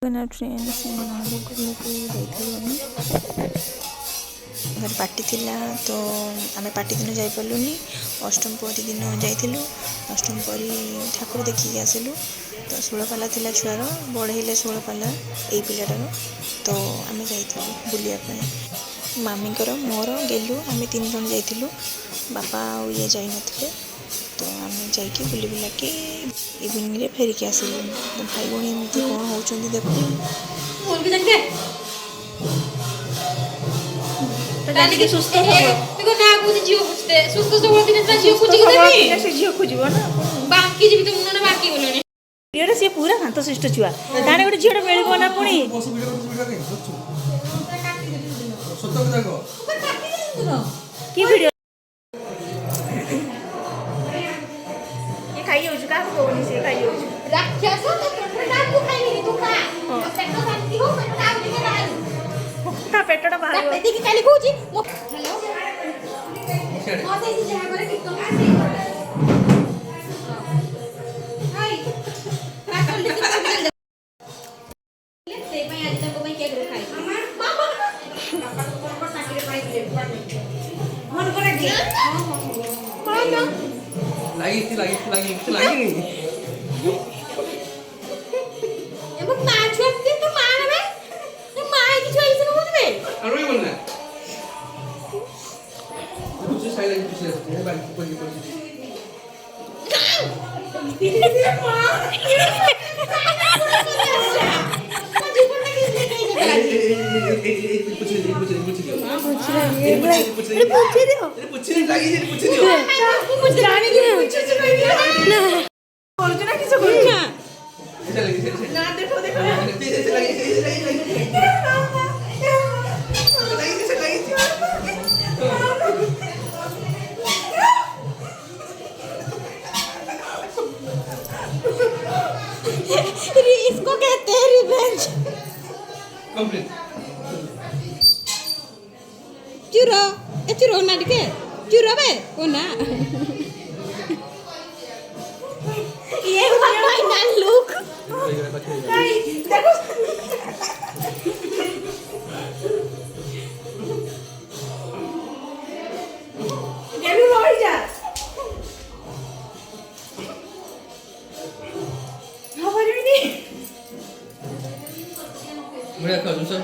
train से party थिला तो आम पार्टी दिन जापरूनी अष्टम परी दिन जाइलु अष्टम परी ठाकुर देखिक आसलु तो षोलपाला थिला छुआर बढ़ेले षोलपाला यही पिलाटार तो आम जाइलु बुलायापी मामीकर मोर गेलु आम 3 जन जाइलु बापा ये जाई नथिले तो आम जाइए बुली बुलाक इवनिंग रे फेरिक आसलु तो भाई भौणी एमती कौन होती देखो सुस्त सी पूरा शांतशिष्ट छुआ ताने गोटे झील मिल ना पुणी कि वीडियो खाई हो का कोनी से खाई हो राक्षस तो पेटटा को खाई नहीं तू खा पेट शांति हो पेट आउ दिके बाहर ता पेटटा बाहर पेट की काली कहूची हेलो मते जी जहा करे कितो हाय राखल दे से भाई आज तक भाई केक खाई मामा पापा टाकीरे पाई दे मन करे दे मामा लगी एमो माछ होती तो मार में तो माय की छोई से बोल बे अरे बोलना कुछ साइलेंट कुछ है बाकी कोई इसको कहते हैं रिवेंज कंप्लीट चुरो ए चुरो ना दिखे चुरो बे ओ ना ये फाइनल लुक देखो गेलू रोई जा खबर नहीं मेरा का दूसरा